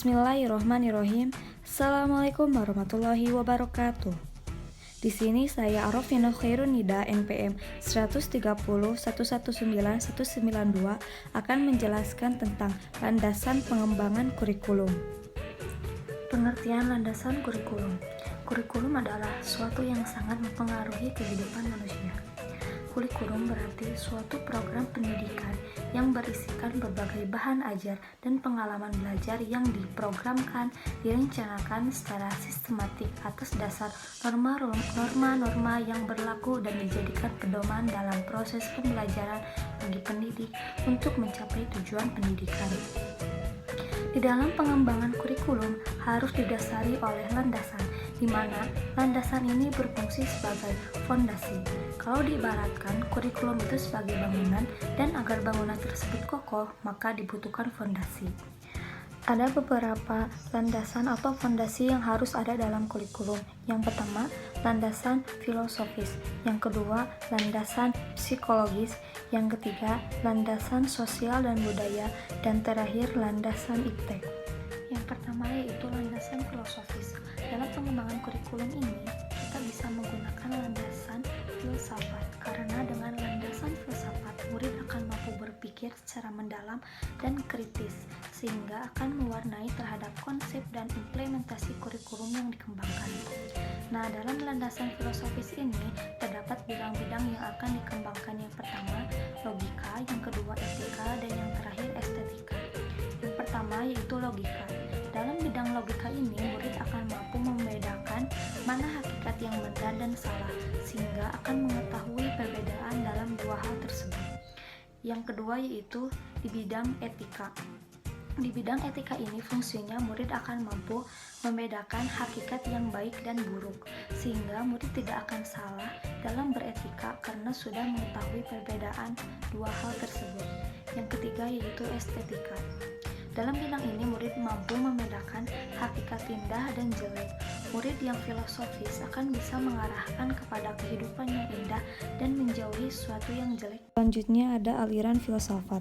Bismillahirrohmanirrohim. Assalamualaikum warahmatullahi wabarakatuh. Di sini saya Arofina Khairunida NPM 130.119.192 akan menjelaskan tentang landasan pengembangan kurikulum. Pengertian landasan kurikulum. Kurikulum adalah suatu yang sangat mempengaruhi kehidupan manusia. Kurikulum berarti suatu program pendidikan yang berisikan berbagai bahan ajar dan pengalaman belajar yang diprogramkan, direncanakan secara sistematik atas dasar norma-norma yang berlaku dan dijadikan pedoman dalam proses pembelajaran bagi pendidik untuk mencapai tujuan pendidikan. Di dalam pengembangan kurikulum harus didasari oleh landasan, di mana landasan ini berfungsi sebagai fondasi. Kalau diibaratkan, kurikulum itu sebagai bangunan, dan agar bangunan tersebut kokoh, maka dibutuhkan fondasi. Ada beberapa landasan atau fondasi yang harus ada dalam kurikulum. Yang pertama, landasan filosofis. Yang kedua, landasan psikologis. Yang ketiga, landasan sosial dan budaya. Dan terakhir, landasan iptek. Yang pertama yaitu landasan filosofis. Dalam pengembangan kurikulum ini, kita bisa menggunakan landasan filsafat, karena dengan landasan filsafat, murid akan mampu berpikir secara mendalam dan kritis, sehingga akan mewarnai terhadap konsep dan implementasi kurikulum yang dikembangkan. Nah, dalam landasan filosofis ini, terdapat bidang-bidang yang akan dikembangkan. Yang pertama, logika, yang kedua, etika, dan yang terakhir, estetika. Yang pertama yaitu logika. Dalam bidang logika ini, murid akan mampu membedakan mana hakikat yang benar dan salah, sehingga akan mengetahui perbedaan dalam dua hal tersebut. Yang kedua yaitu di bidang etika. Di bidang etika ini fungsinya murid akan mampu membedakan hakikat yang baik dan buruk, sehingga murid tidak akan salah dalam beretika karena sudah mengetahui perbedaan dua hal tersebut. Yang ketiga yaitu estetika. Dalam bidang ini murid mampu membedakan hakikat indah dan jelek. Murid yang filosofis akan bisa mengarahkan kepada kehidupan yang indah dan menjauhi sesuatu yang jelek. Selanjutnya ada aliran filsafat.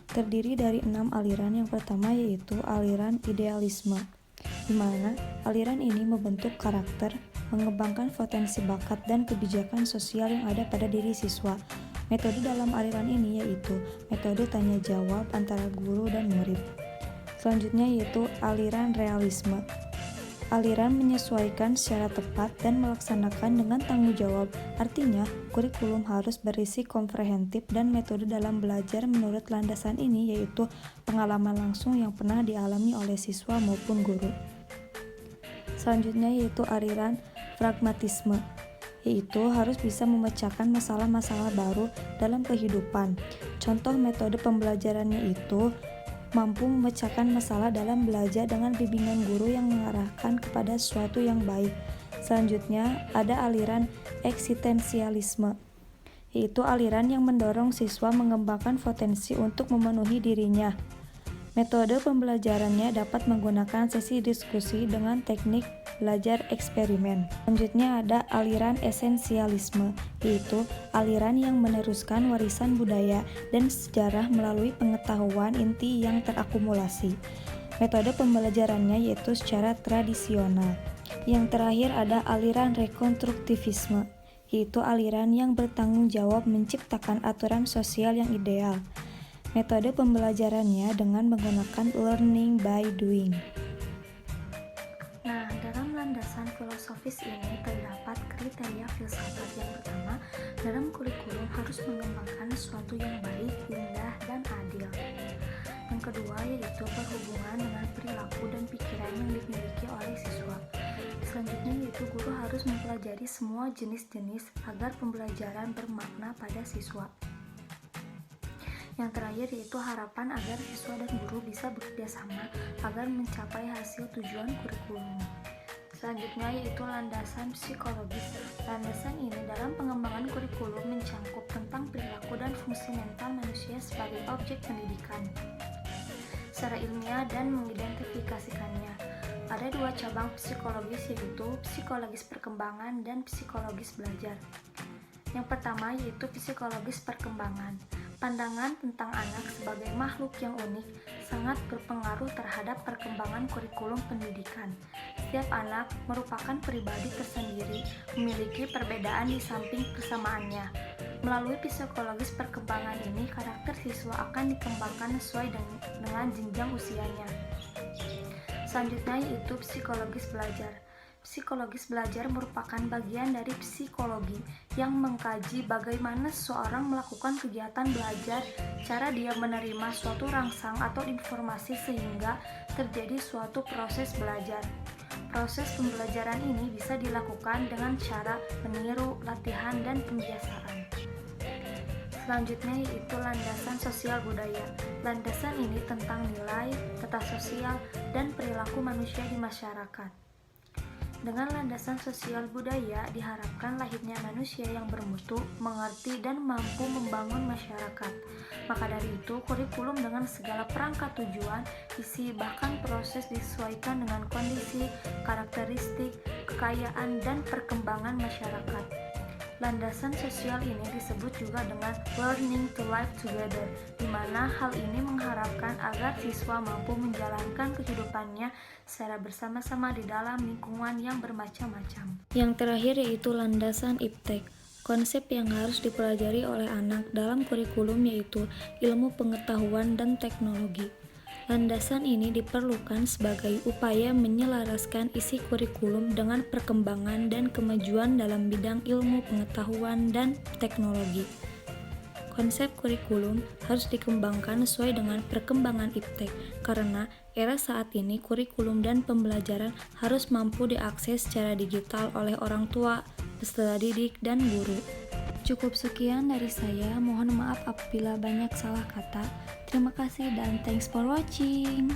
Terdiri dari 6 aliran. Yang pertama yaitu aliran idealisme, di mana aliran ini membentuk karakter, mengembangkan potensi bakat dan kebijakan sosial yang ada pada diri siswa. Metode dalam aliran ini yaitu metode tanya jawab antara guru dan murid. Selanjutnya yaitu aliran realisme. Aliran menyesuaikan secara tepat dan melaksanakan dengan tanggung jawab. Artinya, kurikulum harus berisi komprehensif dan metode dalam belajar menurut landasan ini yaitu pengalaman langsung yang pernah dialami oleh siswa maupun guru. Selanjutnya yaitu aliran pragmatisme, yaitu harus bisa memecahkan masalah-masalah baru dalam kehidupan. Contoh metode pembelajarannya itu mampu memecahkan masalah dalam belajar dengan bimbingan guru yang mengarahkan kepada sesuatu yang baik. Selanjutnya ada aliran eksistensialisme, yaitu aliran yang mendorong siswa mengembangkan potensi untuk memenuhi dirinya. Metode pembelajarannya dapat menggunakan sesi diskusi dengan teknik belajar eksperimen. Selanjutnya ada aliran esensialisme, yaitu aliran yang meneruskan warisan budaya dan sejarah melalui pengetahuan inti yang terakumulasi. Metode pembelajarannya yaitu secara tradisional. Yang terakhir ada aliran rekonstruktivisme, yaitu aliran yang bertanggung jawab menciptakan aturan sosial yang ideal. Metode pembelajarannya dengan menggunakan learning by doing. Nah, dalam landasan filosofis ini terdapat kriteria filsafat. Yang pertama, dalam kurikulum harus mengembangkan sesuatu yang baik, indah, dan adil. Yang kedua yaitu berhubungan dengan perilaku dan pikiran yang dimiliki oleh siswa. Selanjutnya yaitu guru harus mempelajari semua jenis-jenis agar pembelajaran bermakna pada siswa. Yang terakhir yaitu harapan agar siswa dan guru bisa bekerja sama agar mencapai hasil tujuan kurikulum. Selanjutnya yaitu landasan psikologis. Landasan ini dalam pengembangan kurikulum mencangkup tentang perilaku dan fungsi mental manusia sebagai objek pendidikan secara ilmiah dan mengidentifikasikannya. Ada dua cabang psikologis yaitu psikologis perkembangan dan psikologis belajar. Yang pertama yaitu psikologis perkembangan. Pandangan tentang anak sebagai makhluk yang unik, sangat berpengaruh terhadap perkembangan kurikulum pendidikan. Setiap anak merupakan pribadi tersendiri, memiliki perbedaan di samping persamaannya. Melalui psikologis perkembangan ini, karakter siswa akan dikembangkan sesuai dengan jenjang usianya. Selanjutnya yaitu psikologis belajar. Psikologis belajar merupakan bagian dari psikologi yang mengkaji bagaimana seseorang melakukan kegiatan belajar, cara dia menerima suatu rangsang atau informasi sehingga terjadi suatu proses belajar. Proses pembelajaran ini bisa dilakukan dengan cara meniru, latihan, dan pembiasaan. Selanjutnya yaitu landasan sosial budaya. Landasan ini tentang nilai, tata sosial, dan perilaku manusia di masyarakat. Dengan landasan sosial budaya diharapkan lahirnya manusia yang bermutu, mengerti, dan mampu membangun masyarakat. Maka dari itu, kurikulum dengan segala perangkat tujuan, isi, bahkan proses disesuaikan dengan kondisi, karakteristik, kekayaan, dan perkembangan masyarakat. Landasan sosial ini disebut juga dengan learning to live together, di mana hal ini mengharapkan agar siswa mampu menjalankan kehidupannya secara bersama-sama di dalam lingkungan yang bermacam-macam. Yang terakhir yaitu landasan iptek. Konsep yang harus dipelajari oleh anak dalam kurikulum yaitu ilmu pengetahuan dan teknologi. Landasan ini diperlukan sebagai upaya menyelaraskan isi kurikulum dengan perkembangan dan kemajuan dalam bidang ilmu pengetahuan dan teknologi. Konsep kurikulum harus dikembangkan sesuai dengan perkembangan iptek, karena era saat ini kurikulum dan pembelajaran harus mampu diakses secara digital oleh orang tua, peserta didik, dan guru. Cukup sekian dari saya, mohon maaf apabila banyak salah kata. Terima kasih dan thanks for watching.